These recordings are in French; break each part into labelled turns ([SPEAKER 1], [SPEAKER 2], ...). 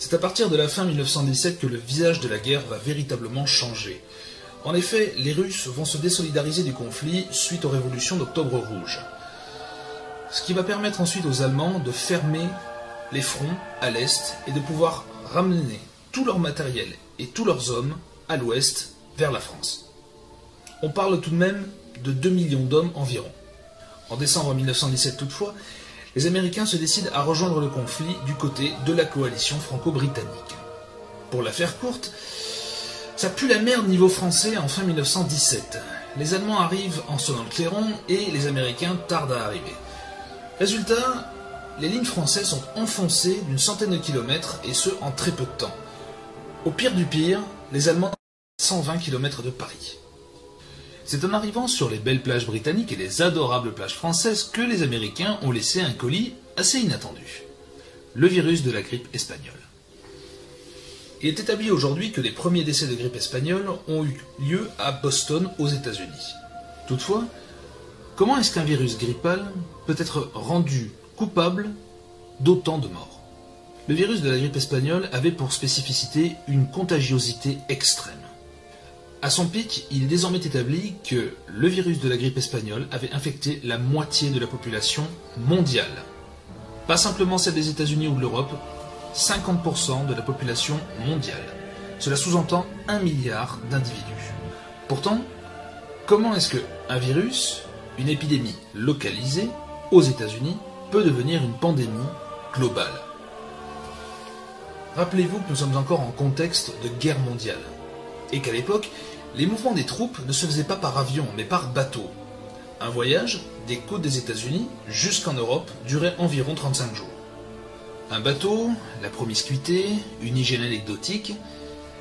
[SPEAKER 1] C'est à partir de la fin 1917 que le visage de la guerre va véritablement changer. En effet, les Russes vont se désolidariser du conflit suite aux révolutions d'Octobre Rouge. Ce qui va permettre ensuite aux Allemands de fermer les fronts à l'Est et de pouvoir ramener tout leur matériel et tous leurs hommes à l'Ouest vers la France. On parle tout de même de 2 millions d'hommes environ. En décembre 1917 toutefois, les Américains se décident à rejoindre le conflit du côté de la coalition franco-britannique. Pour la faire courte, ça pue la merde niveau français en fin 1917. Les Allemands arrivent en sonnant le clairon et les Américains tardent à arriver. Résultat, les lignes françaises sont enfoncées d'une centaine de kilomètres et ce en très peu de temps. Au pire du pire, les Allemands sont à 120 km de Paris. C'est en arrivant sur les belles plages britanniques et les adorables plages françaises que les Américains ont laissé un colis assez inattendu. Le virus de la grippe espagnole. Il est établi aujourd'hui que les premiers décès de grippe espagnole ont eu lieu à Boston, aux États-Unis. Toutefois, comment est-ce qu'un virus grippal peut être rendu coupable d'autant de morts? Le virus de la grippe espagnole avait pour spécificité une contagiosité extrême. À son pic, il est désormais établi que le virus de la grippe espagnole avait infecté la moitié de la population mondiale. Pas simplement celle des États-Unis ou de l'Europe, 50% de la population mondiale. Cela sous-entend 1 milliard d'individus. Pourtant, comment est-ce qu'un virus, une épidémie localisée aux États-Unis, peut devenir une pandémie globale? Rappelez-vous que nous sommes encore en contexte de guerre mondiale. Et qu'à l'époque, les mouvements des troupes ne se faisaient pas par avion, mais par bateau. Un voyage des côtes des États-Unis jusqu'en Europe durait environ 35 jours. Un bateau, la promiscuité, une hygiène anecdotique,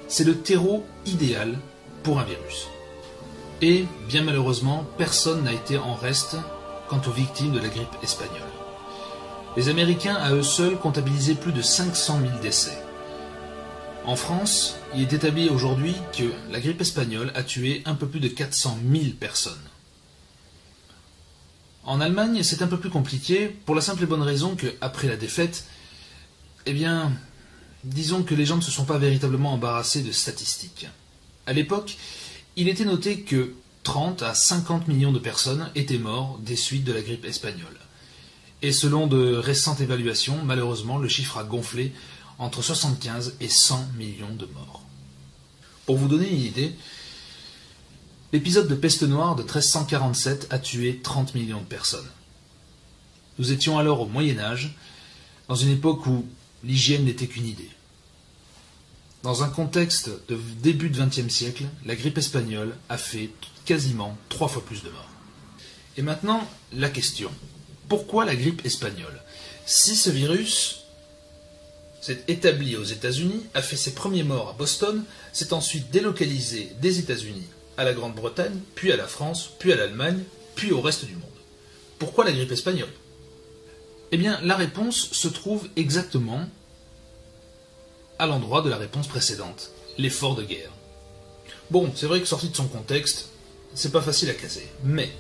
[SPEAKER 1] c'est le terreau idéal pour un virus. Et, bien malheureusement, personne n'a été en reste quant aux victimes de la grippe espagnole. Les Américains, à eux seuls, comptabilisaient plus de 500 000 décès. En France, il est établi aujourd'hui que la grippe espagnole a tué un peu plus de 400 000 personnes. En Allemagne, c'est un peu plus compliqué, pour la simple et bonne raison qu'après la défaite, disons que les gens ne se sont pas véritablement embarrassés de statistiques. À l'époque, il était noté que 30 à 50 millions de personnes étaient mortes des suites de la grippe espagnole. Et selon de récentes évaluations, malheureusement, le chiffre a gonflé entre 75 et 100 millions de morts. Pour vous donner une idée, l'épisode de peste noire de 1347 a tué 30 millions de personnes. Nous étions alors au Moyen-Âge, dans une époque où l'hygiène n'était qu'une idée. Dans un contexte de début du XXe siècle, la grippe espagnole a fait quasiment 3 fois plus de morts. Et maintenant, la question. Pourquoi la grippe espagnole? Si ce virus s'est établi aux États-Unis, a fait ses premiers morts à Boston, s'est ensuite délocalisé des États-Unis à la Grande-Bretagne, puis à la France, puis à l'Allemagne, puis au reste du monde. Pourquoi la grippe espagnole? Eh bien, la réponse se trouve exactement à l'endroit de la réponse précédente, l'effort de guerre. Bon, c'est vrai que sorti de son contexte, c'est pas facile à caser, mais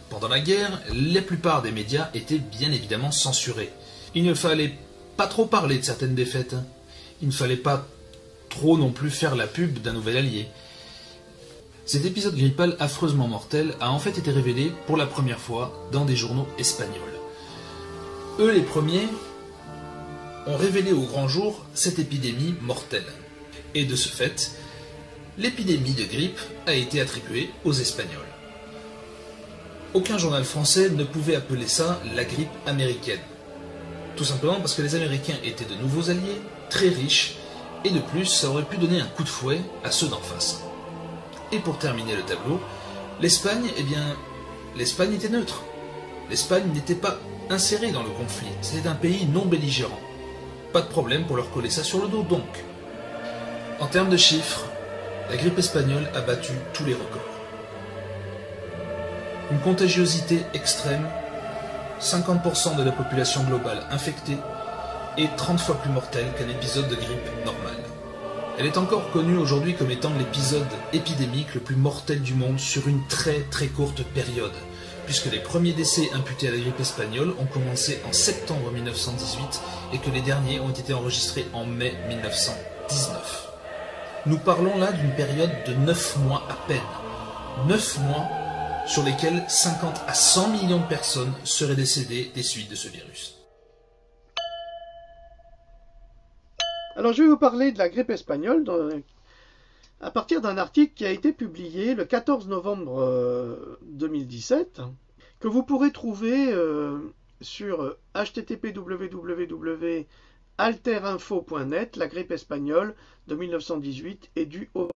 [SPEAKER 1] pendant la guerre, la plupart des médias étaient bien évidemment censurés. Il ne fallait pas trop parler de certaines défaites. Il ne fallait pas trop non plus faire la pub d'un nouvel allié. Cet épisode grippal affreusement mortel a en fait été révélé pour la première fois dans des journaux espagnols. Eux, les premiers, ont révélé au grand jour cette épidémie mortelle. Et de ce fait, l'épidémie de grippe a été attribuée aux Espagnols. Aucun journal français ne pouvait appeler ça la grippe américaine. Tout simplement parce que les Américains étaient de nouveaux alliés, très riches, et de plus, ça aurait pu donner un coup de fouet à ceux d'en face. Et pour terminer le tableau, l'Espagne, l'Espagne était neutre. L'Espagne n'était pas insérée dans le conflit, c'était un pays non belligérant. Pas de problème pour leur coller ça sur le dos donc. En termes de chiffres, la grippe espagnole a battu tous les records. Une contagiosité extrême, 50% de la population globale infectée et 30 fois plus mortelle qu'un épisode de grippe normale. Elle est encore connue aujourd'hui comme étant l'épisode épidémique le plus mortel du monde sur une très très courte période. puisque les premiers décès imputés à la grippe espagnole ont commencé en septembre 1918 et que les derniers ont été enregistrés en mai 1919. Nous parlons là d'une période de 9 mois à peine. 9 mois sur lesquels 50 à 100 millions de personnes seraient décédées des suites de ce virus.
[SPEAKER 2] Alors je vais vous parler de la grippe espagnole à partir d'un article qui a été publié le 14 novembre 2017, que vous pourrez trouver sur http://alterinfo.net, la grippe espagnole de 1918 est due au...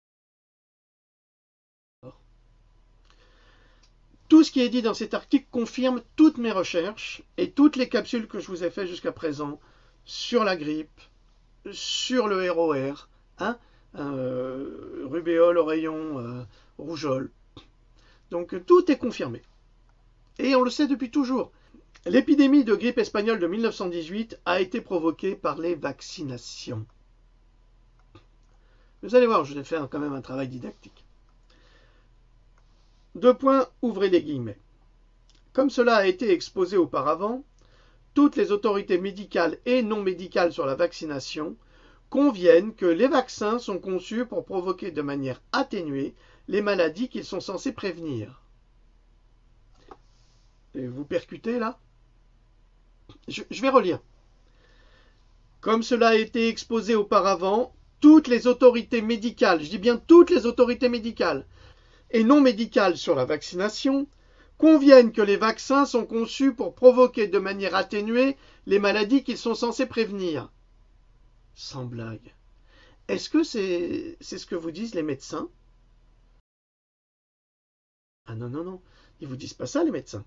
[SPEAKER 2] Tout ce qui est dit dans cet article confirme toutes mes recherches et toutes les capsules que je vous ai faites jusqu'à présent sur la grippe, sur le ROR, rubéole, oreillon, rougeole. Donc tout est confirmé. Et on le sait depuis toujours. L'épidémie de grippe espagnole de 1918 a été provoquée par les vaccinations. Vous allez voir, je vais faire quand même un travail didactique. 2 points, ouvrez les guillemets. Comme cela a été exposé auparavant, toutes les autorités médicales et non médicales sur la vaccination conviennent que les vaccins sont conçus pour provoquer de manière atténuée les maladies qu'ils sont censés prévenir. Et vous percutez là? Je vais relire. Comme cela a été exposé auparavant, toutes les autorités médicales, je dis bien toutes les autorités médicales et non médicales sur la vaccination, conviennent que les vaccins sont conçus pour provoquer de manière atténuée les maladies qu'ils sont censés prévenir. Sans blague. Est-ce que c'est ce que vous disent les médecins? Ah non, non, non. Ils vous disent pas ça, les médecins.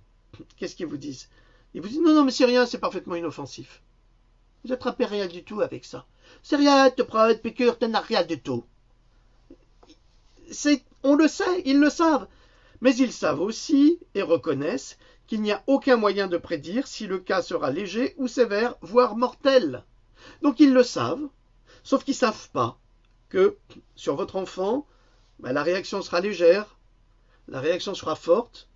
[SPEAKER 2] Qu'est-ce qu'ils vous disent? Ils vous disent non, non, mais c'est rien, c'est parfaitement inoffensif. Vous n'attrapez rien du tout avec ça. C'est rien, te prends une piqûre, tu n'as rien du tout. On le sait, ils le savent. Mais ils savent aussi et reconnaissent qu'il n'y a aucun moyen de prédire si le cas sera léger ou sévère, voire mortel. Donc ils le savent, sauf qu'ils ne savent pas que sur votre enfant, la réaction sera légère, la réaction sera forte,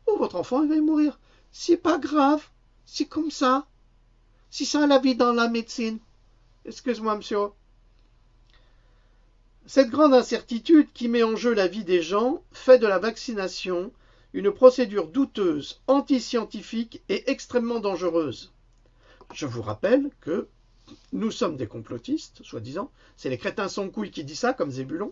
[SPEAKER 2] ou votre enfant il va mourir. C'est pas grave, c'est comme ça. C'est ça la vie dans la médecine. Excuse-moi, monsieur. Cette grande incertitude qui met en jeu la vie des gens fait de la vaccination une procédure douteuse, anti-scientifique et extrêmement dangereuse. Je vous rappelle que nous sommes des complotistes, soi-disant. C'est les crétins sans couilles qui disent ça, comme Zébulon.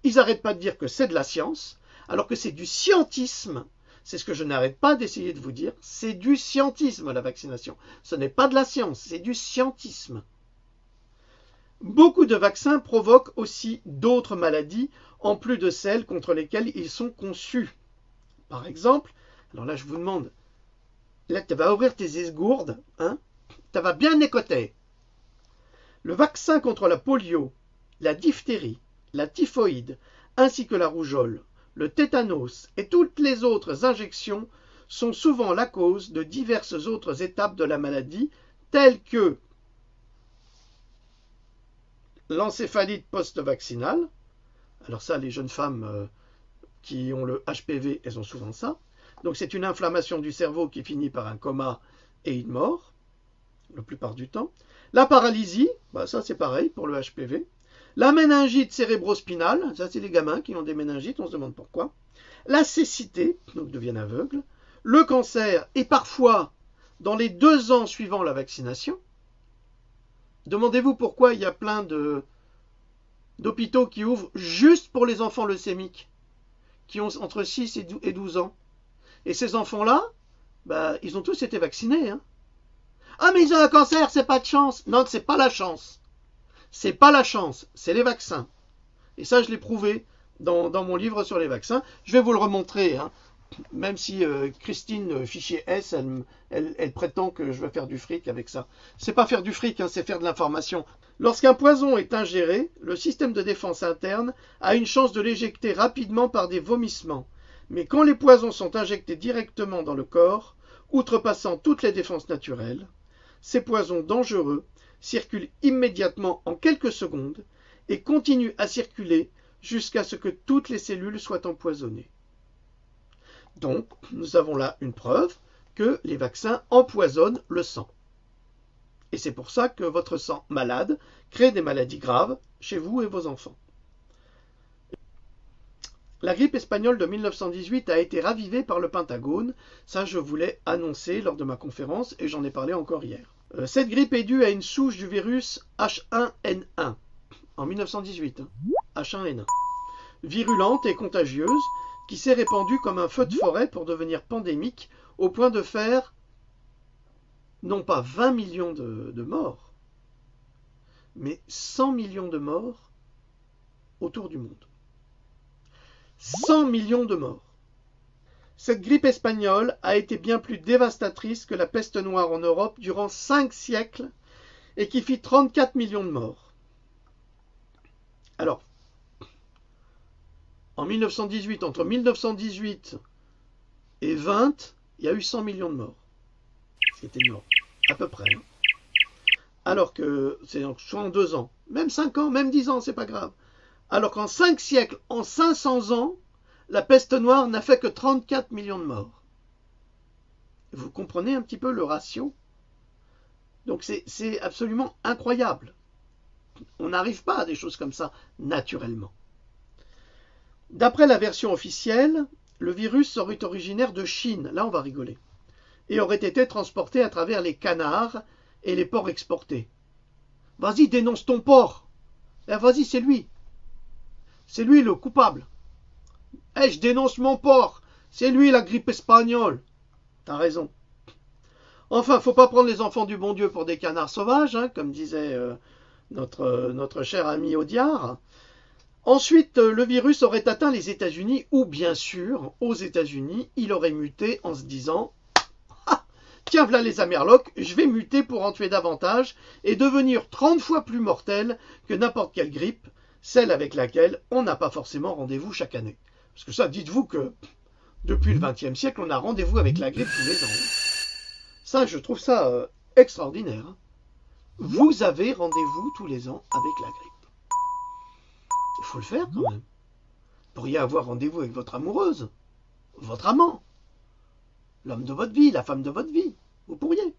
[SPEAKER 2] Ils n'arrêtent pas de dire que c'est de la science, alors que c'est du scientisme. C'est ce que je n'arrête pas d'essayer de vous dire. C'est du scientisme, la vaccination. Ce n'est pas de la science, c'est du scientisme. Beaucoup de vaccins provoquent aussi d'autres maladies, en plus de celles contre lesquelles ils sont conçus. Par exemple, alors là je vous demande, là tu vas ouvrir tes esgourdes, tu vas bien écouter. Le vaccin contre la polio, la diphtérie, la typhoïde, ainsi que la rougeole, le tétanos et toutes les autres injections sont souvent la cause de diverses autres étapes de la maladie, telles que l'encéphalite post-vaccinale. Alors ça, les jeunes femmes qui ont le HPV, elles ont souvent ça. Donc c'est une inflammation du cerveau qui finit par un coma et une mort, la plupart du temps. La paralysie, ça c'est pareil pour le HPV. La méningite cérébrospinale, ça c'est les gamins qui ont des méningites, on se demande pourquoi. La cécité, donc deviennent aveugles. Le cancer, et parfois dans les 2 ans suivant la vaccination. Demandez-vous pourquoi il y a plein d'hôpitaux qui ouvrent juste pour les enfants leucémiques, qui ont entre 6 et 12 ans. Et ces enfants-là, ils ont tous été vaccinés. Ah, mais ils ont un cancer, c'est pas de chance. Non, c'est pas la chance. C'est pas la chance, c'est les vaccins. Et ça, je l'ai prouvé dans mon livre sur les vaccins. Je vais vous le remontrer, même si Christine Fichier S, elle prétend que je vais faire du fric avec ça. C'est pas faire du fric, c'est faire de l'information. Lorsqu'un poison est ingéré, le système de défense interne a une chance de l'éjecter rapidement par des vomissements. Mais quand les poisons sont injectés directement dans le corps, outrepassant toutes les défenses naturelles, ces poisons dangereux circulent immédiatement en quelques secondes et continuent à circuler jusqu'à ce que toutes les cellules soient empoisonnées. Donc, nous avons là une preuve que les vaccins empoisonnent le sang. Et c'est pour ça que votre sang malade crée des maladies graves chez vous et vos enfants. La grippe espagnole de 1918 a été ravivée par le Pentagone. Ça, je vous l'ai annoncé lors de ma conférence et j'en ai parlé encore hier. Cette grippe est due à une souche du virus H1N1 en 1918. H1N1. Virulente et contagieuse qui s'est répandue comme un feu de forêt pour devenir pandémique au point de faire non pas 20 millions de morts, mais 100 millions de morts autour du monde. 100 millions de morts. Cette grippe espagnole a été bien plus dévastatrice que la peste noire en Europe durant 5 siècles et qui fit 34 millions de morts. Alors, en 1918, entre 1918 et 20, il y a eu 100 millions de morts. C'était énorme, à peu près. Alors que c'est soit en 2 ans, même 5 ans, même 10 ans, c'est pas grave. Alors qu'en 5 siècles, en 500 ans, la peste noire n'a fait que 34 millions de morts. Vous comprenez un petit peu le ratio? Donc c'est absolument incroyable. On n'arrive pas à des choses comme ça naturellement. D'après la version officielle, le virus serait originaire de Chine, là on va rigoler, et aurait été transporté à travers les canards et les porcs exportés. Vas-y, dénonce ton porc. Vas-y, c'est lui. C'est lui le coupable. Je dénonce mon porc. C'est lui la grippe espagnole. T'as raison. Enfin, faut pas prendre les enfants du bon Dieu pour des canards sauvages, hein, comme disait notre cher ami Audiard. Ensuite, le virus aurait atteint les États-Unis, ou bien sûr, aux États-Unis, il aurait muté en se disant ah, tiens, voilà les Amerlocs, je vais muter pour en tuer davantage et devenir 30 fois plus mortel que n'importe quelle grippe, celle avec laquelle on n'a pas forcément rendez-vous chaque année. Parce que ça, dites-vous que depuis le XXe siècle, on a rendez-vous avec la grippe tous les ans. Ça, je trouve ça extraordinaire. Hein. Vous avez rendez-vous tous les ans avec la grippe. Il faut le faire quand même. Vous pourriez avoir rendez-vous avec votre amoureuse, votre amant, l'homme de votre vie, la femme de votre vie. Vous pourriez.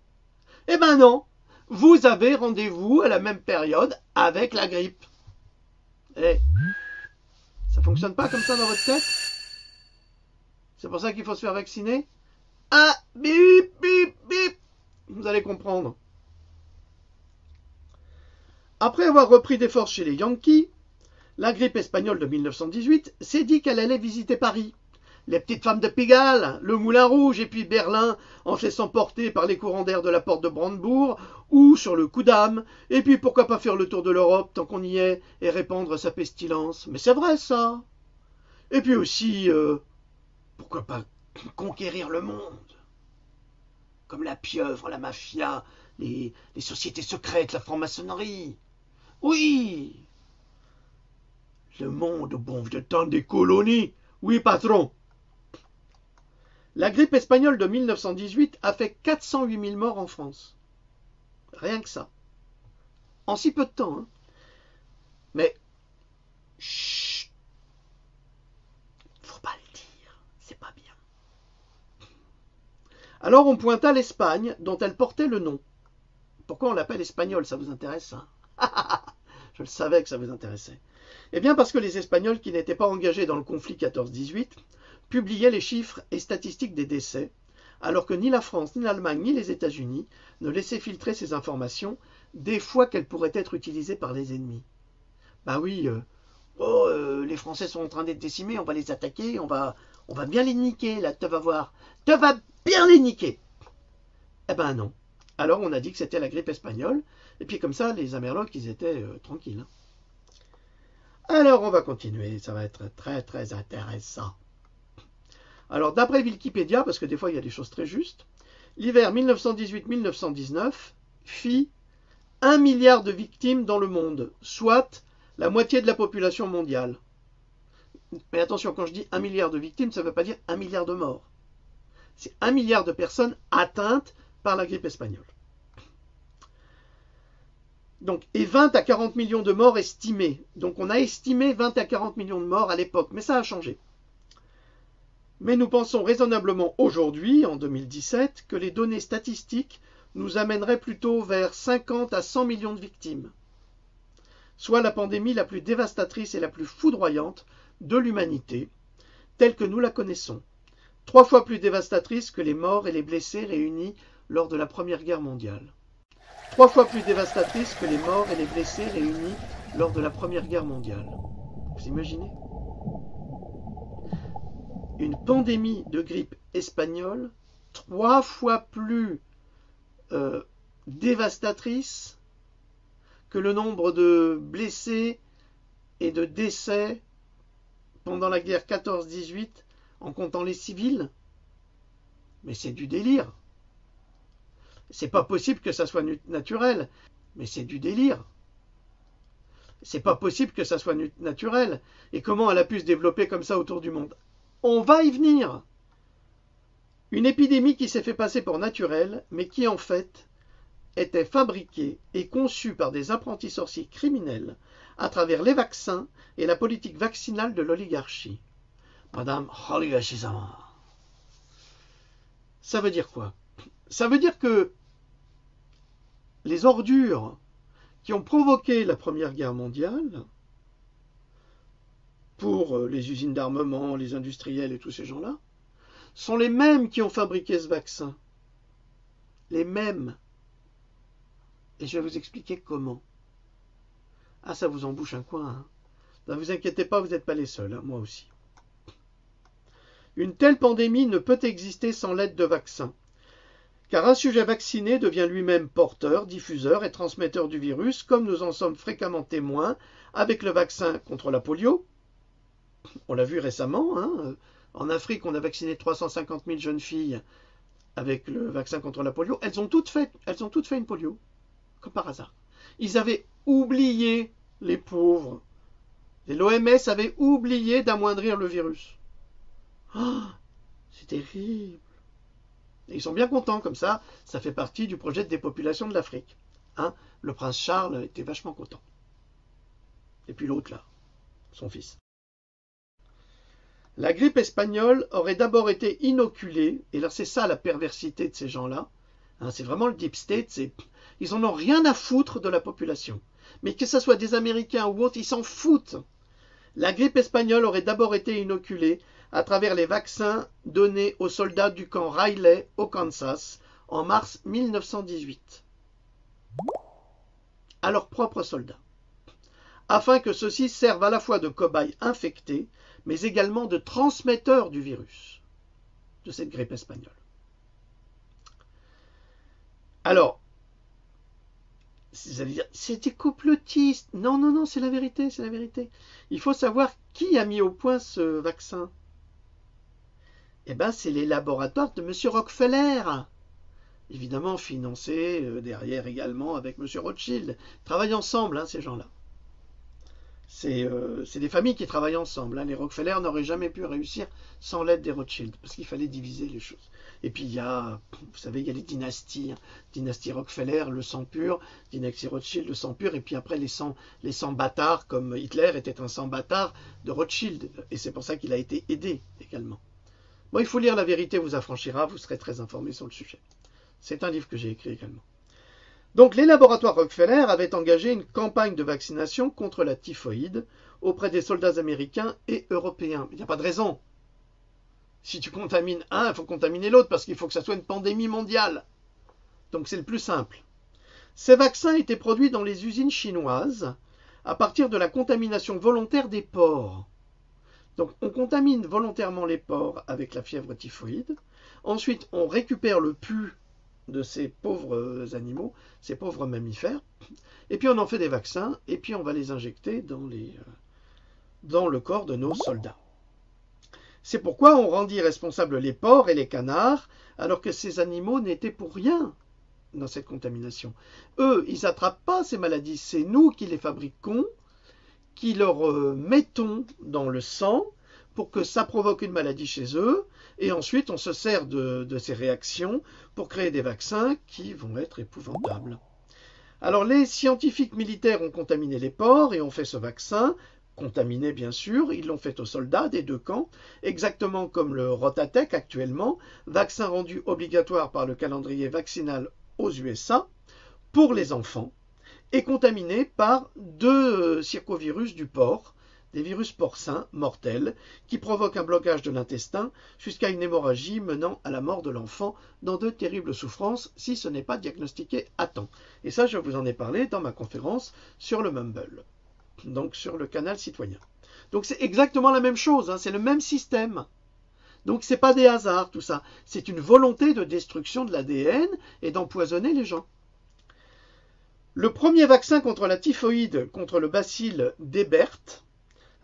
[SPEAKER 2] Eh ben non, vous avez rendez-vous à la même période avec la grippe. Eh, ça fonctionne pas comme ça dans votre tête? C'est pour ça qu'il faut se faire vacciner? Ah, bip, bip, bip. Vous allez comprendre. Après avoir repris des forces chez les Yankees, la grippe espagnole de 1918 s'est dit qu'elle allait visiter Paris. Les petites femmes de Pigalle, le Moulin Rouge et puis Berlin en se laissant porter par les courants d'air de la porte de Brandebourg ou sur le Kudamm. Et puis pourquoi pas faire le tour de l'Europe tant qu'on y est et répandre sa pestilence. Mais c'est vrai ça. Et puis aussi, pourquoi pas conquérir le monde. Comme la pieuvre, la mafia, les sociétés secrètes, la franc-maçonnerie. Oui. Le monde au bon vieux temps des colonies. Oui, patron. La grippe espagnole de 1918 a fait 408 000 morts en France. Rien que ça. En si peu de temps. Hein. Mais, chut. Faut pas le dire. C'est pas bien. Alors on pointa l'Espagne, dont elle portait le nom. Pourquoi on l'appelle espagnole? Ça vous intéresse, ça? Je le savais que ça vous intéressait. Eh bien parce que les Espagnols qui n'étaient pas engagés dans le conflit 14-18 publiaient les chiffres et statistiques des décès, alors que ni la France, ni l'Allemagne, ni les États-Unis ne laissaient filtrer ces informations, des fois qu'elles pourraient être utilisées par les ennemis. Bah oui, les Français sont en train d'être décimés, on va les attaquer, on va bien les niquer, là, tu vas voir. Tu vas bien les niquer. Eh ben non. Alors on a dit que c'était la grippe espagnole, et puis comme ça, les Amerlocs, ils étaient tranquilles. Hein. Alors on va continuer, ça va être très très intéressant. Alors d'après Wikipédia, parce que des fois il y a des choses très justes, l'hiver 1918-1919 fit 1 milliard de victimes dans le monde, soit la moitié de la population mondiale. Mais attention, quand je dis 1 milliard de victimes, ça ne veut pas dire 1 milliard de morts. C'est 1 milliard de personnes atteintes par la grippe espagnole. Donc, et 20 à 40 millions de morts estimés. Donc on a estimé 20 à 40 millions de morts à l'époque, mais ça a changé. Mais nous pensons raisonnablement aujourd'hui, en 2017, que les données statistiques nous amèneraient plutôt vers 50 à 100 millions de victimes, soit la pandémie la plus dévastatrice et la plus foudroyante de l'humanité, telle que nous la connaissons, 3 fois plus dévastatrice que les morts et les blessés réunis lors de la Première Guerre mondiale. 3 fois plus dévastatrice que les morts et les blessés réunis lors de la Première Guerre mondiale. Vous imaginez ? Une pandémie de grippe espagnole 3 fois plus dévastatrice que le nombre de blessés et de décès pendant la guerre 14-18 en comptant les civils. Mais c'est du délire. C'est pas possible que ça soit naturel, mais c'est du délire. C'est pas possible que ça soit naturel. Et comment elle a pu se développer comme ça autour du monde? On va y venir. Une épidémie qui s'est fait passer pour naturelle, mais qui en fait était fabriquée et conçue par des apprentis sorciers criminels à travers les vaccins et la politique vaccinale de l'oligarchie. Madame Oligarchisama. Ça veut dire quoi? Ça veut dire que les ordures qui ont provoqué la Première Guerre mondiale, pour les usines d'armement, les industriels et tous ces gens-là, sont les mêmes qui ont fabriqué ce vaccin. Les mêmes. Et je vais vous expliquer comment. Ah, ça vous embouche un coin. Hein. Ne vous inquiétez pas, vous n'êtes pas les seuls, hein, moi aussi. Une telle pandémie ne peut exister sans l'aide de vaccins. Car un sujet vacciné devient lui-même porteur, diffuseur et transmetteur du virus, comme nous en sommes fréquemment témoins avec le vaccin contre la polio. On l'a vu récemment, hein. En Afrique, on a vacciné 350 000 jeunes filles avec le vaccin contre la polio. Elles ont toutes fait une polio, comme par hasard. Ils avaient oublié, les pauvres. Et l'OMS avait oublié d'amoindrir le virus. Oh, c'est terrible. Et ils sont bien contents, comme ça fait partie du projet de dépopulation de l'Afrique. Hein, le prince Charles était vachement content. Et puis l'autre là, son fils. La grippe espagnole aurait d'abord été inoculée, et là c'est ça la perversité de ces gens-là, hein, c'est vraiment le deep state, ils en ont rien à foutre de la population. Mais que ce soit des Américains ou autres, ils s'en foutent. La grippe espagnole aurait d'abord été inoculée à travers les vaccins donnés aux soldats du camp Riley au Kansas en mars 1918. À leurs propres soldats. Afin que ceux-ci servent à la fois de cobayes infectés, mais également de transmetteurs du virus, de cette grippe espagnole. Alors, vous allez dire, c'était complotiste. Non, non, non, c'est la vérité, c'est la vérité. Il faut savoir qui a mis au point ce vaccin. Eh bien, c'est les laboratoires de M. Rockefeller. Évidemment, financés derrière également avec M. Rothschild. Ils travaillent ensemble, hein, ces gens-là. C'est des familles qui travaillent ensemble. Hein. Les Rockefeller n'auraient jamais pu réussir sans l'aide des Rothschild, parce qu'il fallait diviser les choses. Et puis il y a, vous savez, il y a les dynasties. Hein. Dynastie Rockefeller, le sang pur, dynastie Rothschild, le sang pur, et puis après les sangs bâtards, comme Hitler était un sang bâtard de Rothschild. Et c'est pour ça qu'il a été aidé également. Bon, il faut lire La vérité vous affranchira, vous serez très informé sur le sujet. C'est un livre que j'ai écrit également. Donc les laboratoires Rockefeller avaient engagé une campagne de vaccination contre la typhoïde auprès des soldats américains et européens. Il n'y a pas de raison. Si tu contamines un, il faut contaminer l'autre parce qu'il faut que ça soit une pandémie mondiale. Donc c'est le plus simple. Ces vaccins étaient produits dans les usines chinoises à partir de la contamination volontaire des porcs. Donc on contamine volontairement les porcs avec la fièvre typhoïde. Ensuite on récupère le pus de ces pauvres animaux, ces pauvres mammifères, et puis on en fait des vaccins, et puis on va les injecter dans le corps de nos soldats. C'est pourquoi on rendit responsables les porcs et les canards, alors que ces animaux n'étaient pour rien dans cette contamination. Eux, ils n'attrapent pas ces maladies, c'est nous qui les fabriquons, qui leur mettons dans le sang pour que ça provoque une maladie chez eux, et ensuite on se sert de ces réactions pour créer des vaccins qui vont être épouvantables. Alors les scientifiques militaires ont contaminé les porcs et ont fait ce vaccin contaminés bien sûr, ils l'ont fait aux soldats des deux camps, exactement comme le Rotatec actuellement, vaccin rendu obligatoire par le calendrier vaccinal aux USA pour les enfants, et contaminé par deux circovirus du porc, des virus porcins mortels qui provoquent un blocage de l'intestin jusqu'à une hémorragie menant à la mort de l'enfant dans de terribles souffrances si ce n'est pas diagnostiqué à temps. Et ça, je vous en ai parlé dans ma conférence sur le Mumble, donc sur le canal citoyen. Donc c'est exactement la même chose, hein, c'est le même système. Donc c'est pas des hasards tout ça, c'est une volonté de destruction de l'ADN et d'empoisonner les gens. Le premier vaccin contre la typhoïde, contre le bacille d'Hébert,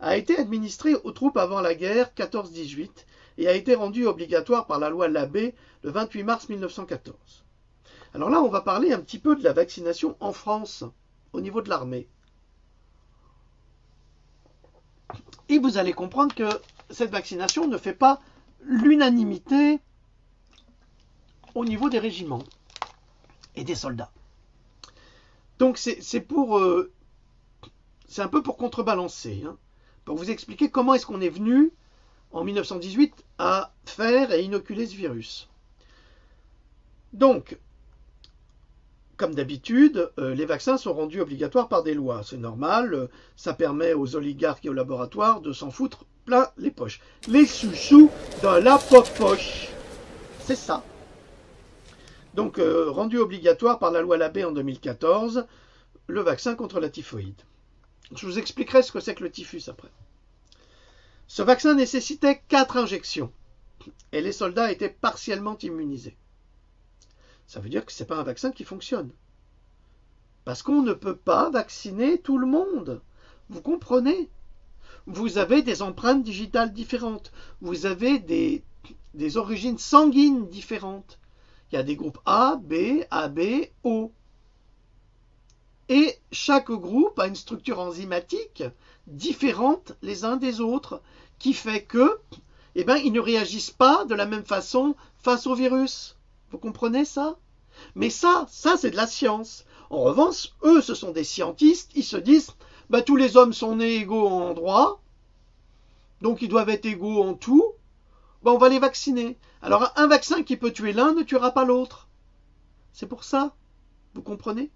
[SPEAKER 2] a été administré aux troupes avant la guerre 14-18 et a été rendu obligatoire par la loi Labbé le 28 mars 1914. Alors là, on va parler un petit peu de la vaccination en France, au niveau de l'armée. Et vous allez comprendre que cette vaccination ne fait pas l'unanimité au niveau des régiments et des soldats. Donc c'est un peu pour contrebalancer, hein, pour vous expliquer comment est-ce qu'on est venu en 1918 à faire et inoculer ce virus. Donc, comme d'habitude, les vaccins sont rendus obligatoires par des lois. C'est normal, ça permet aux oligarques et aux laboratoires de s'en foutre plein les poches. Les sous-sous dans la poche. C'est ça. Donc, rendu obligatoire par la loi Labbé en 2014, le vaccin contre la typhoïde. Je vous expliquerai ce que c'est que le typhus après. Ce vaccin nécessitait 4 injections et les soldats étaient partiellement immunisés. Ça veut dire que ce n'est pas un vaccin qui fonctionne. Parce qu'on ne peut pas vacciner tout le monde. Vous comprenez? Vous avez des empreintes digitales différentes. Vous avez des origines sanguines différentes. Il y a des groupes A, B, AB, O. Et chaque groupe a une structure enzymatique différente les uns des autres, qui fait que, ils ne réagissent pas de la même façon face au virus. Vous comprenez ça? Mais ça c'est de la science. En revanche, eux, ce sont des scientistes, ils se disent, tous les hommes sont nés égaux en droit, donc ils doivent être égaux en tout, on va les vacciner. Alors un vaccin qui peut tuer l'un ne tuera pas l'autre. C'est pour ça, vous comprenez?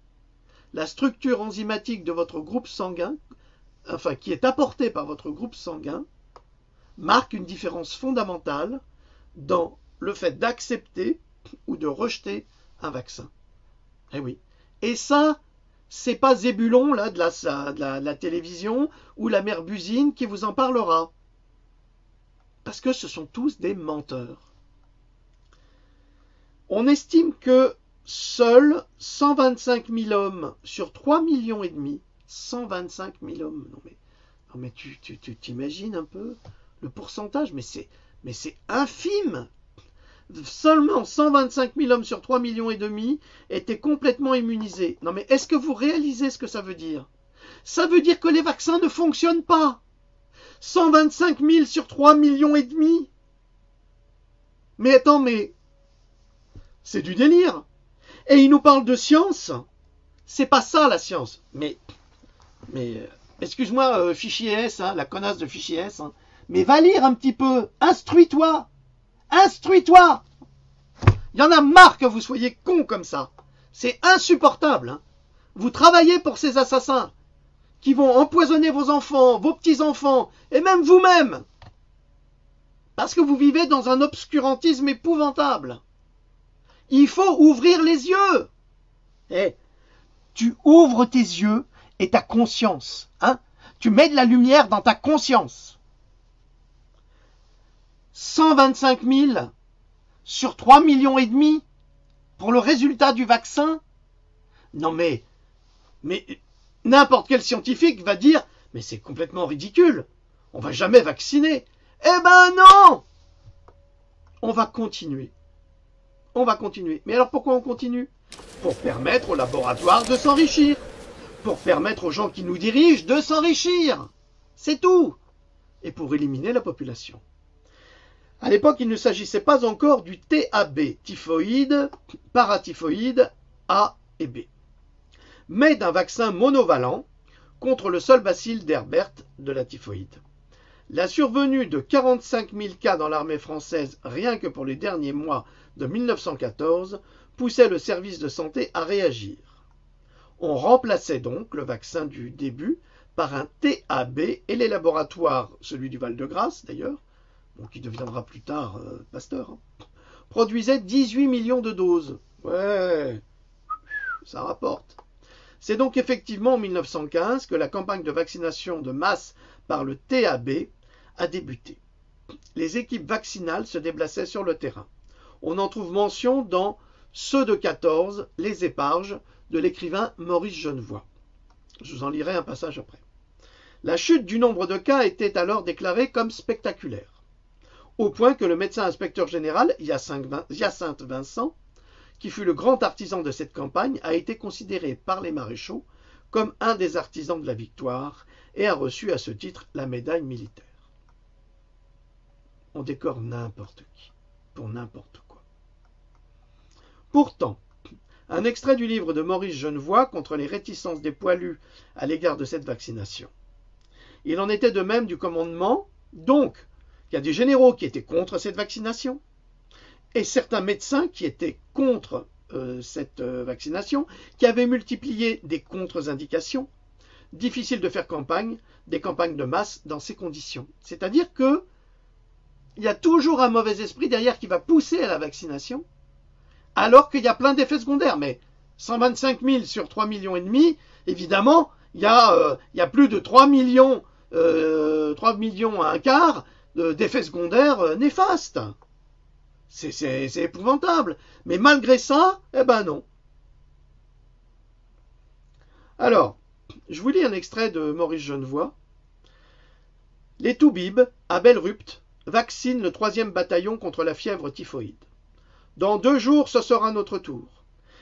[SPEAKER 2] La structure enzymatique de votre groupe sanguin, qui est apportée par votre groupe sanguin, marque une différence fondamentale dans le fait d'accepter ou de rejeter un vaccin. Eh oui. Et ça, c'est pas Zébulon là, de la télévision ou la mère Buzine qui vous en parlera. Parce que ce sont tous des menteurs. On estime que seuls 125 000 hommes sur 3,5 millions, 125 000 hommes, non mais tu t'imagines un peu le pourcentage, mais c'est infime. Seulement 125 000 hommes sur 3,5 millions étaient complètement immunisés. Non mais est-ce que vous réalisez ce que ça veut dire? Ça veut dire que les vaccins ne fonctionnent pas. 125 000 sur 3,5 millions. Mais attends, mais c'est du délire. Et ils nous parlent de science. C'est pas ça la science. Mais excuse-moi, fichier S, hein, la connasse de fichier S, hein, mais va lire un petit peu. Instruis-toi. Instruis-toi. Il y en a marre que vous soyez cons comme ça. C'est insupportable. Hein. Vous travaillez pour ces assassins qui vont empoisonner vos enfants, vos petits-enfants, et même vous-même. Parce que vous vivez dans un obscurantisme épouvantable. Il faut ouvrir les yeux. Tu ouvres tes yeux et ta conscience. Hein? Tu mets de la lumière dans ta conscience. 125 000 sur 3,5 millions pour le résultat du vaccin. Non mais n'importe quel scientifique va dire « Mais c'est complètement ridicule, on va jamais vacciner. » Eh ben non! On va continuer. On va continuer. Mais alors pourquoi on continue? Pour permettre aux laboratoires de s'enrichir. Pour permettre aux gens qui nous dirigent de s'enrichir. C'est tout. Et pour éliminer la population. À l'époque, il ne s'agissait pas encore du TAB, typhoïde, paratyphoïde A et B, mais d'un vaccin monovalent contre le seul bacille d'Herbert de la typhoïde. La survenue de 45 000 cas dans l'armée française rien que pour les derniers mois de 1914 poussait le service de santé à réagir. On remplaçait donc le vaccin du début par un TAB et les laboratoires, celui du Val-de-Grâce d'ailleurs, qui deviendra plus tard Pasteur, produisaient 18 millions de doses. Ouais, ça rapporte. C'est donc effectivement en 1915 que la campagne de vaccination de masse par le TAB a débuté. Les équipes vaccinales se déplaçaient sur le terrain. On en trouve mention dans Ceux de 14, les éparges de l'écrivain Maurice Genevoix. Je vous en lirai un passage après. La chute du nombre de cas était alors déclarée comme spectaculaire, au point que le médecin inspecteur général Hyacinthe Vincent, qui fut le grand artisan de cette campagne, a été considéré par les maréchaux comme un des artisans de la victoire et a reçu à ce titre la médaille militaire. On décore n'importe qui, pour n'importe quoi. Pourtant, un extrait du livre de Maurice Genevoix contre les réticences des poilus à l'égard de cette vaccination. Il en était de même du commandement, donc il y a des généraux qui étaient contre cette vaccination, et certains médecins qui étaient contre cette vaccination, qui avaient multiplié des contre-indications. Difficile de faire des campagnes de masse dans ces conditions. C'est-à-dire que il y a toujours un mauvais esprit derrière qui va pousser à la vaccination, alors qu'il y a plein d'effets secondaires. Mais 125 000 sur 3,5 millions, évidemment, il y a plus de 3 millions à un quart d'effets secondaires néfastes. C'est épouvantable. Mais malgré ça, eh ben non. Alors, je vous lis un extrait de Maurice Genevoix. Les Toubibs, à Belrupt, vaccinent le 3e bataillon contre la fièvre typhoïde. Dans 2 jours, ce sera notre tour.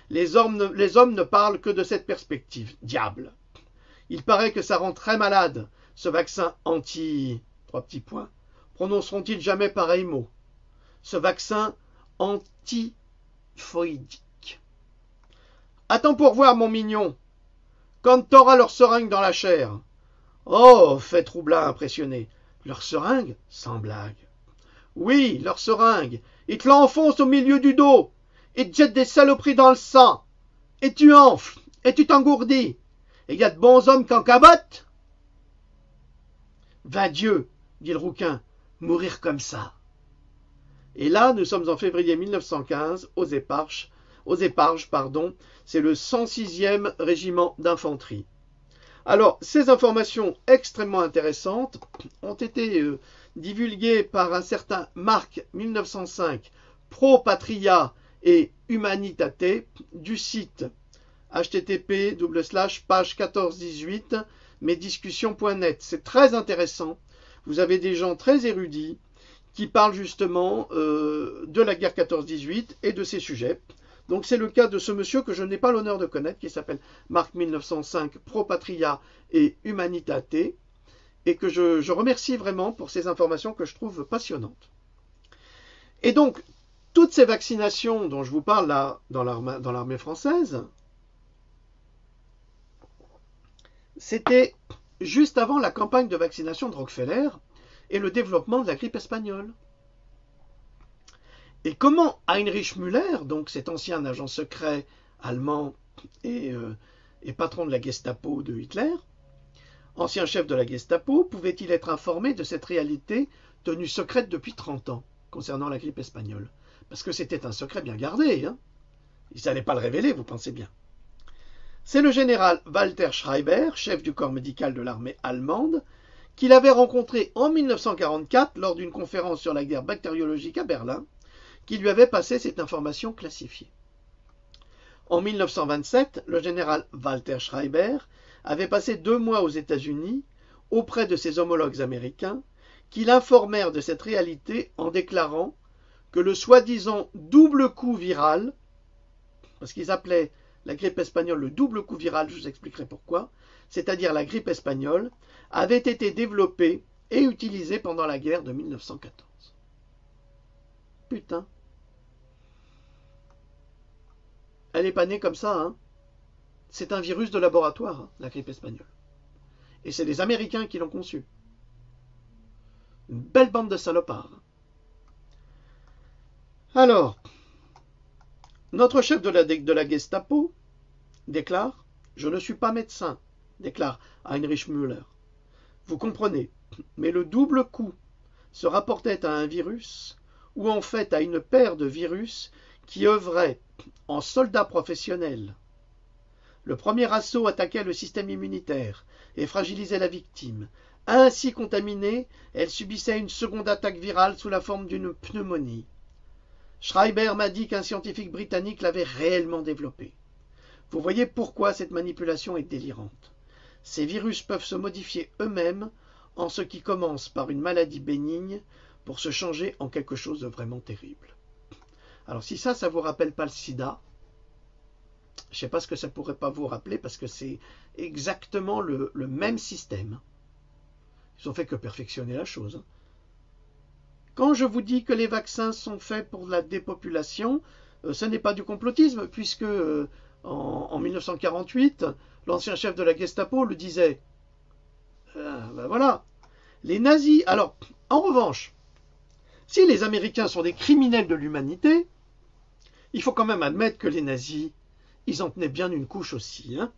[SPEAKER 2] Les hommes ne parlent que de cette perspective. Diable! Il paraît que ça rend très malade, ce vaccin anti... 3 petits points. Prononceront-ils jamais pareil mot? Ce vaccin antifoïdique. Attends pour voir, mon mignon. Quand t'auras leur seringue dans la chair. Oh, fait Troublard impressionné. Leur seringue? Sans blague. Oui, leur seringue. Ils te l'enfoncent au milieu du dos. Ils te jettent des saloperies dans le sang. Et tu enfles. Et tu t'engourdis. Et il y a de bons hommes qui en cabotent. Va Dieu, dit le rouquin, mourir comme ça. Et là, nous sommes en février 1915, aux Éparges, c'est le 106e régiment d'infanterie. Alors, ces informations extrêmement intéressantes ont été divulguées par un certain Marc 1905, Pro Patria et Humanitate, du site http://page 1418 mesdiscussions.net. C'est très intéressant. Vous avez des gens très érudits qui parlent justement de la guerre 14-18 et de ces sujets. Donc c'est le cas de ce monsieur que je n'ai pas l'honneur de connaître, qui s'appelle Marc 1905, Pro Patria et Humanitate, et que je remercie vraiment pour ces informations que je trouve passionnantes. Et donc, toutes ces vaccinations dont je vous parle là, dans l'armée française, c'était juste avant la campagne de vaccination de Rockefeller et le développement de la grippe espagnole. Et comment Heinrich Müller, donc cet ancien agent secret allemand et patron de la Gestapo de Hitler, ancien chef de la Gestapo, pouvait-il être informé de cette réalité tenue secrète depuis 30 ans concernant la grippe espagnole? Parce que c'était un secret bien gardé. Hein. Il n'allait pas le révéler, vous pensez bien. C'est le général Walter Schreiber, chef du corps médical de l'armée allemande, qu'il avait rencontré en 1944 lors d'une conférence sur la guerre bactériologique à Berlin, qui lui avait passé cette information classifiée. En 1927, le général Walter Schreiber avait passé 2 mois aux États-Unis auprès de ses homologues américains qui l'informèrent de cette réalité en déclarant que le soi-disant double coup viral, parce qu'ils appelaient la grippe espagnole le double coup viral, je vous expliquerai pourquoi, c'est-à-dire la grippe espagnole, avait été développé et utilisé pendant la guerre de 1914. Putain. Elle n'est pas née comme ça, hein. C'est un virus de laboratoire, hein, la grippe espagnole. Et c'est les Américains qui l'ont conçu. Une belle bande de salopards. Alors, notre chef de la Gestapo déclare « Je ne suis pas médecin », déclare Heinrich Müller. Vous comprenez, mais le double coup se rapportait à un virus, ou en fait à une paire de virus qui œuvraient en soldats professionnels. Le premier assaut attaquait le système immunitaire et fragilisait la victime. Ainsi contaminée, elle subissait une seconde attaque virale sous la forme d'une pneumonie. Schreiber m'a dit qu'un scientifique britannique l'avait réellement développé. Vous voyez pourquoi cette manipulation est délirante. Ces virus peuvent se modifier eux-mêmes en ce qui commence par une maladie bénigne pour se changer en quelque chose de vraiment terrible. Alors si ça vous rappelle pas le sida, je ne sais pas ce que ça pourrait pas vous rappeler parce que c'est exactement le même système. Ils ont fait que perfectionner la chose. Quand je vous dis que les vaccins sont faits pour la dépopulation, ce n'est pas du complotisme, puisque en 1948, l'ancien chef de la Gestapo le disait. Ben voilà. Les nazis. Alors, en revanche, si les Américains sont des criminels de l'humanité, il faut quand même admettre que les nazis, ils en tenaient bien une couche aussi. Hein.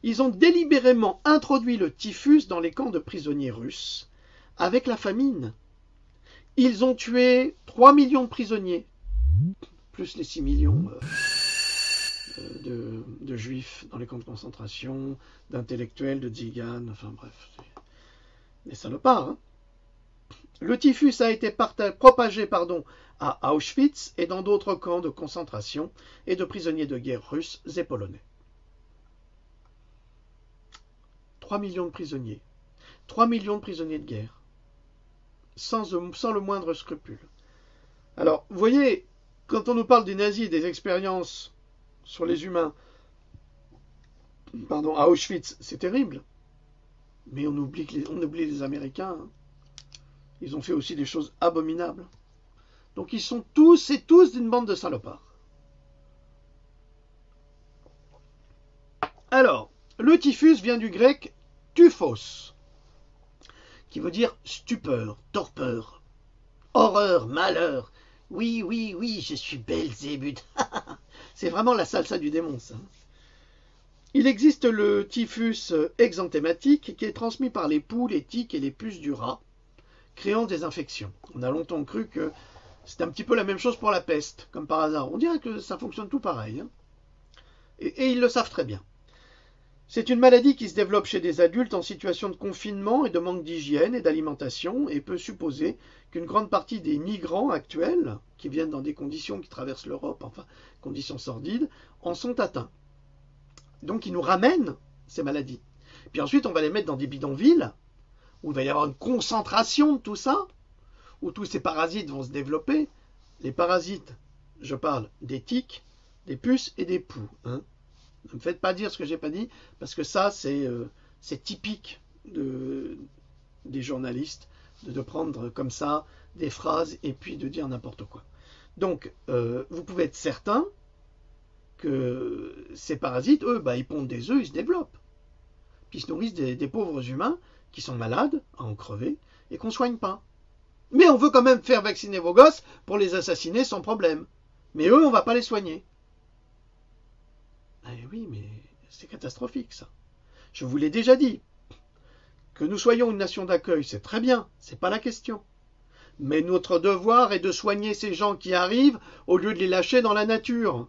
[SPEAKER 2] Ils ont délibérément introduit le typhus dans les camps de prisonniers russes, avec la famine. Ils ont tué 3 millions de prisonniers, plus les 6 millions de juifs dans les camps de concentration, d'intellectuels, de tziganes, enfin bref, des salopards. Hein. Le typhus a été propagé à Auschwitz et dans d'autres camps de concentration et de prisonniers de guerre russes et polonais. 3 millions de prisonniers. 3 millions de prisonniers de guerre. Sans le moindre scrupule. Alors, vous voyez, quand on nous parle des nazis et des expériences sur les humains, à Auschwitz, c'est terrible. Mais on oublie les Américains. Hein. Ils ont fait aussi des choses abominables. Donc ils sont tous et tous d'une bande de salopards. Alors, le typhus vient du grec tuphos, qui veut dire stupeur, torpeur, horreur, malheur. Oui, oui, oui, je suis Belzébuth. C'est vraiment la salsa du démon, ça. Il existe le typhus exanthématique qui est transmis par les poux, les tiques et les puces du rat, créant des infections. On a longtemps cru que c'était un petit peu la même chose pour la peste, comme par hasard. On dirait que ça fonctionne tout pareil. Hein. Et ils le savent très bien. C'est une maladie qui se développe chez des adultes en situation de confinement et de manque d'hygiène et d'alimentation et peut supposer qu'une grande partie des migrants actuels, qui viennent dans des conditions qui traversent l'Europe, enfin, conditions sordides, en sont atteints. Donc ils nous ramènent ces maladies. Puis ensuite, on va les mettre dans des bidonvilles, où il va y avoir une concentration de tout ça, où tous ces parasites vont se développer. Les parasites, je parle des tiques, des puces et des poux. Hein. Ne me faites pas dire ce que je n'ai pas dit, parce que ça, c'est typique des journalistes, de prendre comme ça des phrases et puis de dire n'importe quoi. Donc, vous pouvez être certain que ces parasites, eux, ils pondent des œufs, ils se développent. Puis ils se nourrissent des pauvres humains qui sont malades, à en crever, et qu'on ne soigne pas. Mais on veut quand même faire vacciner vos gosses pour les assassiner sans problème. Mais eux, on ne va pas les soigner. Eh oui, mais c'est catastrophique, ça. Je vous l'ai déjà dit. Que nous soyons une nation d'accueil, c'est très bien, c'est pas la question. Mais notre devoir est de soigner ces gens qui arrivent au lieu de les lâcher dans la nature.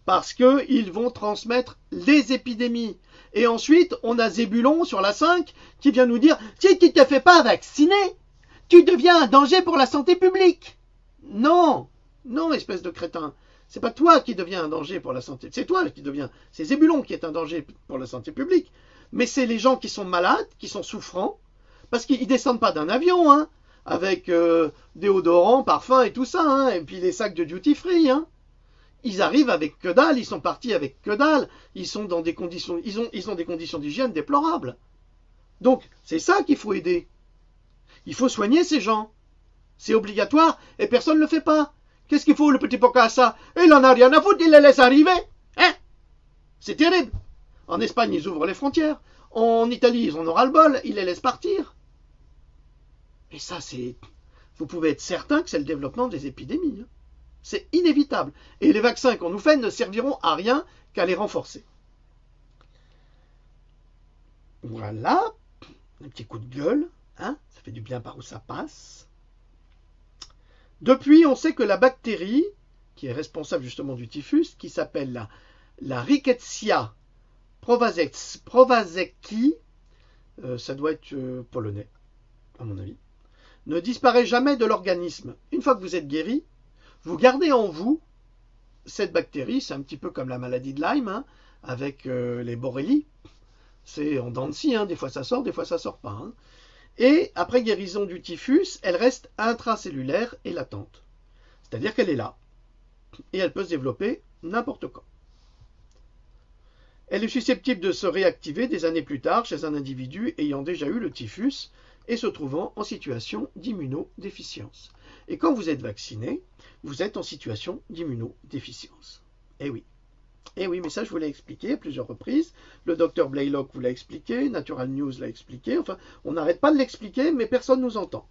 [SPEAKER 2] Parce qu'ils vont transmettre les épidémies. Et ensuite, on a Zébulon sur la 5 qui vient nous dire « Si tu ne te fais pas vacciner, tu deviens un danger pour la santé publique. » Non, non, espèce de crétin. C'est pas toi qui deviens un danger pour la santé. C'est toi qui deviens. C'est Zébulon qui est un danger pour la santé publique. Mais c'est les gens qui sont malades, qui sont souffrants, parce qu'ils descendent pas d'un avion, hein, avec déodorant, parfum et tout ça, hein, et puis les sacs de duty free, hein. Ils arrivent avec que dalle, ils sont partis avec que dalle, ils sont dans des conditions, ils ont des conditions d'hygiène déplorables. Donc, c'est ça qu'il faut aider. Il faut soigner ces gens. C'est obligatoire et personne ne le fait pas. Qu'est-ce qu'il faut, le petit Pocassa? Il en a rien à foutre, il les laisse arriver. Hein? C'est terrible. En Espagne, ils ouvrent les frontières. En Italie, ils en ont ras-le-bol, ils les laissent partir. Et ça, c'est... Vous pouvez être certain que c'est le développement des épidémies. Hein. C'est inévitable. Et les vaccins qu'on nous fait ne serviront à rien qu'à les renforcer. Voilà. Un petit coup de gueule. Hein, ça fait du bien par où ça passe. Depuis, on sait que la bactérie, qui est responsable justement du typhus, qui s'appelle la Rickettsia prowazekii, ça doit être polonais, à mon avis, ne disparaît jamais de l'organisme. Une fois que vous êtes guéri, vous gardez en vous cette bactérie, c'est un petit peu comme la maladie de Lyme, hein, avec les borrélies. C'est en dents de scie, hein, des fois ça sort, des fois ça sort pas. Hein. Et après guérison du typhus, elle reste intracellulaire et latente. C'est-à-dire qu'elle est là. Et elle peut se développer n'importe quand. Elle est susceptible de se réactiver des années plus tard chez un individu ayant déjà eu le typhus et se trouvant en situation d'immunodéficience. Et quand vous êtes vacciné, vous êtes en situation d'immunodéficience. Eh oui. Eh oui, mais ça je vous l'ai expliqué à plusieurs reprises. Le docteur Blaylock vous l'a expliqué, Natural News l'a expliqué. Enfin, on n'arrête pas de l'expliquer, mais personne ne nous entend.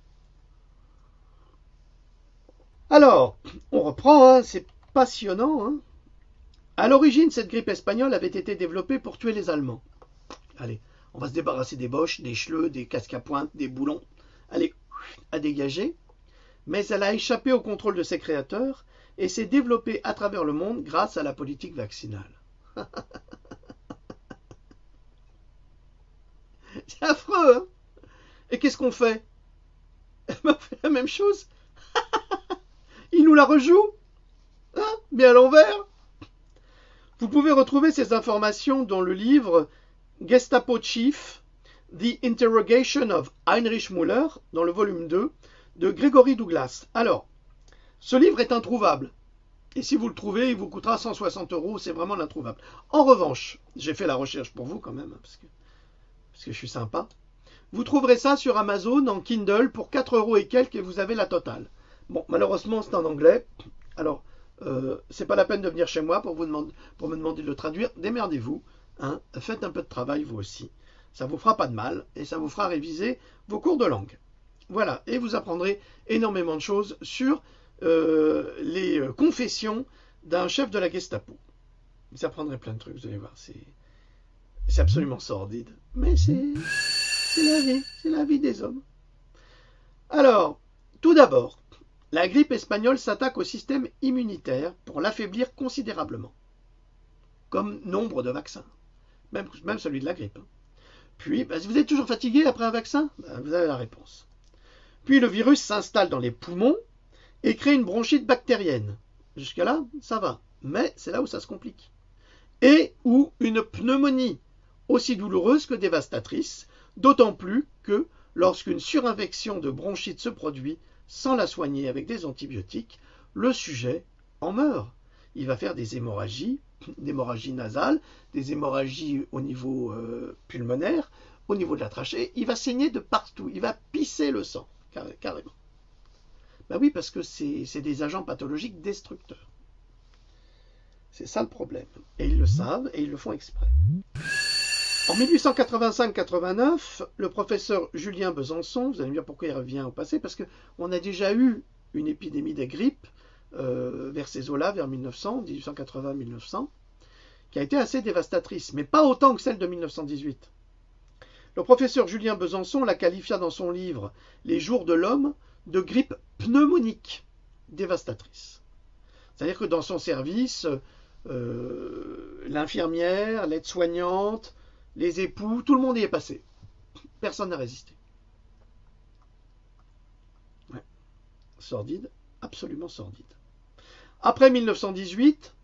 [SPEAKER 2] Alors, on reprend, hein, c'est passionnant. Hein. À l'origine, cette grippe espagnole avait été développée pour tuer les Allemands. Allez, on va se débarrasser des boches, des chleux, des casques à pointe, des boulons. Allez, à dégager. Mais elle a échappé au contrôle de ses créateurs et s'est développée à travers le monde grâce à la politique vaccinale. C'est affreux, hein? Et qu'est-ce qu'on fait? On fait la même chose. Il nous la rejoue, hein? Mais à l'envers. Vous pouvez retrouver ces informations dans le livre Gestapo Chief, The Interrogation of Heinrich Müller, dans le volume 2, de Gregory Douglas. Alors, ce livre est introuvable. Et si vous le trouvez, il vous coûtera 160 €, c'est vraiment l'introuvable. En revanche, j'ai fait la recherche pour vous quand même, parce que je suis sympa. Vous trouverez ça sur Amazon en Kindle pour 4 € et quelques et vous avez la totale. Bon, malheureusement, c'est en anglais. Alors, c'est pas la peine de venir chez moi pour me demander de le traduire. Démerdez-vous. Hein, faites un peu de travail vous aussi. Ça vous fera pas de mal et ça vous fera réviser vos cours de langue. Voilà, et vous apprendrez énormément de choses sur les confessions d'un chef de la Gestapo. Vous apprendrez plein de trucs, vous allez voir. C'est absolument sordide. Mais c'est la vie des hommes. Alors, tout d'abord, la grippe espagnole s'attaque au système immunitaire pour l'affaiblir considérablement, comme nombre de vaccins, même celui de la grippe. Puis, si vous êtes toujours fatigué après un vaccin, vous avez la réponse. Puis le virus s'installe dans les poumons et crée une bronchite bactérienne. Jusqu'à là, ça va, mais c'est là où ça se complique. Et ou une pneumonie, aussi douloureuse que dévastatrice, d'autant plus que lorsqu'une surinfection de bronchite se produit, sans la soigner avec des antibiotiques, le sujet en meurt. Il va faire des hémorragies nasales, des hémorragies au niveau pulmonaire, au niveau de la trachée. Il va saigner de partout, il va pisser le sang, carrément. Ben oui, parce que c'est des agents pathologiques destructeurs. C'est ça le problème. Et ils le savent et ils le font exprès. En 1885-89, le professeur Julien Besançon, vous allez me dire pourquoi il revient au passé, parce qu'on a déjà eu une épidémie de grippe vers ces eaux-là, vers 1880-1900, qui a été assez dévastatrice, mais pas autant que celle de 1918. Le professeur Julien Besançon la qualifia dans son livre « Les jours de l'homme » de grippe pneumonique dévastatrice. C'est-à-dire que dans son service, l'infirmière, l'aide-soignante, les époux, tout le monde y est passé. Personne n'a résisté. Ouais. Sordide, absolument sordide. Après 1918,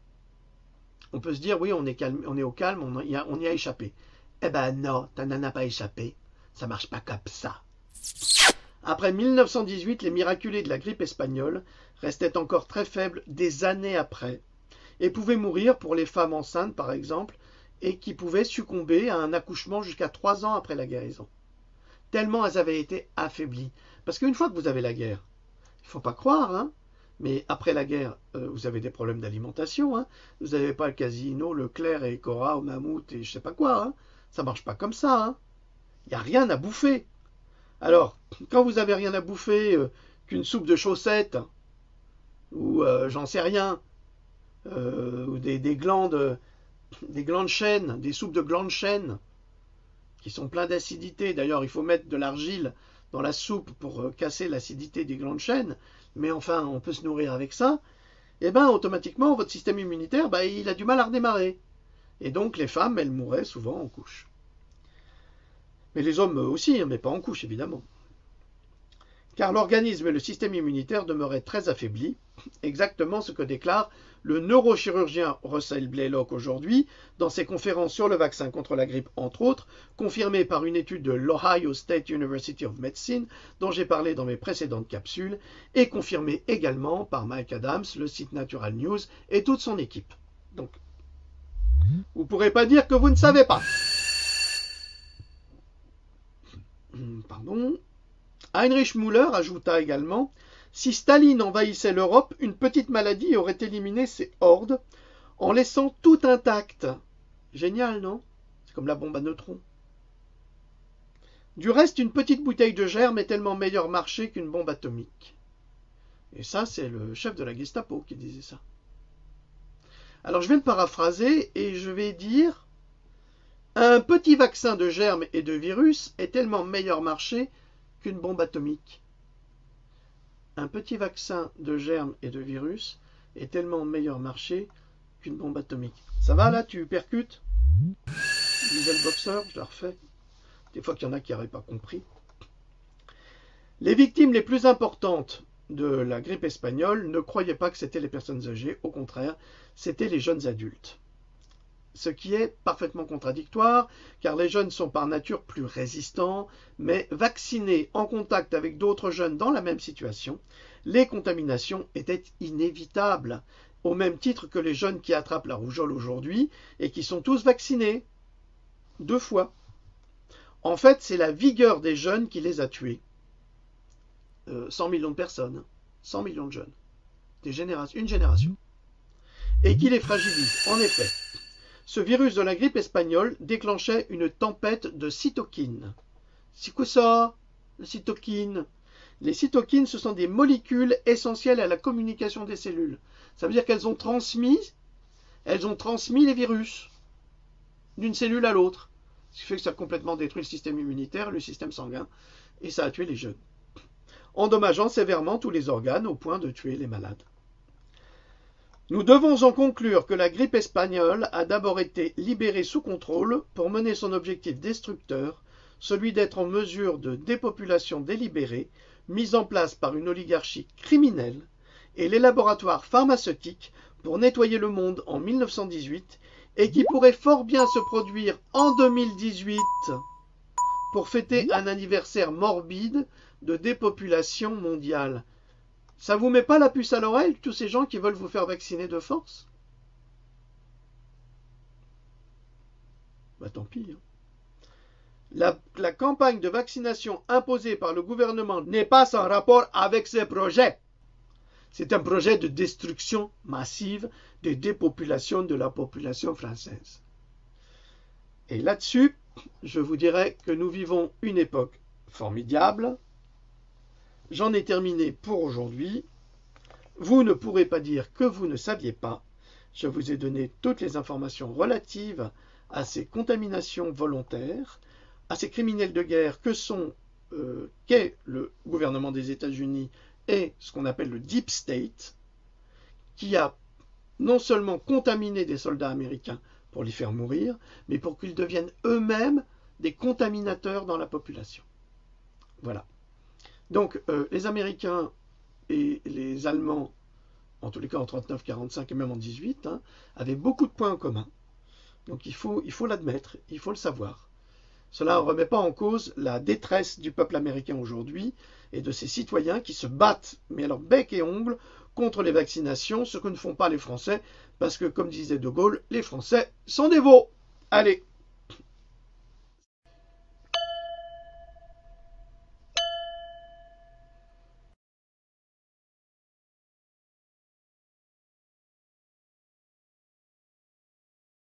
[SPEAKER 2] on peut se dire, oui, on est au calme, on y a échappé. Eh ben non, tu n'en as pas échappé. Ça marche pas comme ça. Après 1918, les miraculés de la grippe espagnole restaient encore très faibles des années après et pouvaient mourir pour les femmes enceintes, par exemple, et qui pouvaient succomber à un accouchement jusqu'à 3 ans après la guérison. Tellement elles avaient été affaiblies. Parce qu'une fois que vous avez la guerre, il ne faut pas croire, hein, mais après la guerre, vous avez des problèmes d'alimentation. Hein, vous n'avez pas le Casino, Leclerc et Cora au Mammouth et je ne sais pas quoi. Hein, Ça ne marche pas comme ça, hein. Il n'y a rien à bouffer. Alors, quand vous n'avez rien à bouffer qu'une soupe de chaussettes, ou j'en sais rien, ou des glandes chêne, des soupes de glandes chêne, qui sont pleines d'acidité. D'ailleurs, il faut mettre de l'argile dans la soupe pour casser l'acidité des glandes chêne, mais enfin, on peut se nourrir avec ça. Et bien, automatiquement, votre système immunitaire, il a du mal à redémarrer. Et donc, les femmes, elles mourraient souvent en couche. Mais les hommes aussi, mais pas en couche, évidemment. Car l'organisme et le système immunitaire demeuraient très affaiblis, exactement ce que déclare le neurochirurgien Russell Blaylock aujourd'hui dans ses conférences sur le vaccin contre la grippe, entre autres, confirmées par une étude de l'Ohio State University of Medicine, dont j'ai parlé dans mes précédentes capsules, et confirmée également par Mike Adams, le site Natural News et toute son équipe. Donc, vous ne pourrez pas dire que vous ne savez pas. Pardon. Heinrich Müller ajouta également « Si Staline envahissait l'Europe, une petite maladie aurait éliminé ses hordes en laissant tout intact. » Génial, non? C'est comme la bombe à neutrons. Du reste, une petite bouteille de germe est tellement meilleur marché qu'une bombe atomique. Et ça, c'est le chef de la Gestapo qui disait ça. Alors, je vais le paraphraser et je vais dire « Un petit vaccin de germes et de virus est tellement meilleur marché qu'une bombe atomique. » Un petit vaccin de germes et de virus est tellement meilleur marché qu'une bombe atomique. Ça va là, tu percutes? Disait le boxeur, je la refais. Des fois qu'il y en a qui n'auraient pas compris. Les victimes les plus importantes de la grippe espagnole ne croyaient pas que c'était les personnes âgées, au contraire, c'était les jeunes adultes. Ce qui est parfaitement contradictoire, car les jeunes sont par nature plus résistants, mais vaccinés en contact avec d'autres jeunes dans la même situation, les contaminations étaient inévitables, au même titre que les jeunes qui attrapent la rougeole aujourd'hui et qui sont tous vaccinés 2 fois. En fait, c'est la vigueur des jeunes qui les a tués. 100 millions de personnes, 100 millions de jeunes, une génération, et qui les fragilise. En effet, ce virus de la grippe espagnole déclenchait une tempête de cytokines. C'est quoi ça, la cytokine? Les cytokines, ce sont des molécules essentielles à la communication des cellules. Ça veut dire qu'elles ont transmis les virus d'une cellule à l'autre. Ce qui fait que ça a complètement détruit le système immunitaire, le système sanguin, et ça a tué les jeunes, endommageant sévèrement tous les organes au point de tuer les malades. Nous devons en conclure que la grippe espagnole a d'abord été libérée sous contrôle pour mener son objectif destructeur, celui d'être en mesure de dépopulation délibérée, mise en place par une oligarchie criminelle, et les laboratoires pharmaceutiques pour nettoyer le monde en 1918, et qui pourrait fort bien se produire en 2018 pour fêter un anniversaire morbide de dépopulation mondiale. Ça vous met pas la puce à l'oreille, tous ces gens qui veulent vous faire vacciner de force? Tant pis. Hein. La campagne de vaccination imposée par le gouvernement n'est pas sans rapport avec ces projets. C'est un projet de destruction massive, de dépopulation de la population française. Et là-dessus, je vous dirais que nous vivons une époque formidable. J'en ai terminé pour aujourd'hui. Vous ne pourrez pas dire que vous ne saviez pas. Je vous ai donné toutes les informations relatives à ces contaminations volontaires, à ces criminels de guerre qu'est le gouvernement des États-Unis et ce qu'on appelle le Deep State, qui a non seulement contaminé des soldats américains pour les faire mourir, mais pour qu'ils deviennent eux-mêmes des contaminateurs dans la population. Voilà. Donc, les Américains et les Allemands, en tous les cas en 39-45 et même en 18, avaient beaucoup de points en commun. Donc, il faut l'admettre, il faut le savoir. Cela ne remet pas en cause la détresse du peuple américain aujourd'hui et de ses citoyens qui se battent, mais alors bec et ongles, contre les vaccinations, ce que ne font pas les Français, parce que, comme disait De Gaulle, les Français sont des veaux. Allez!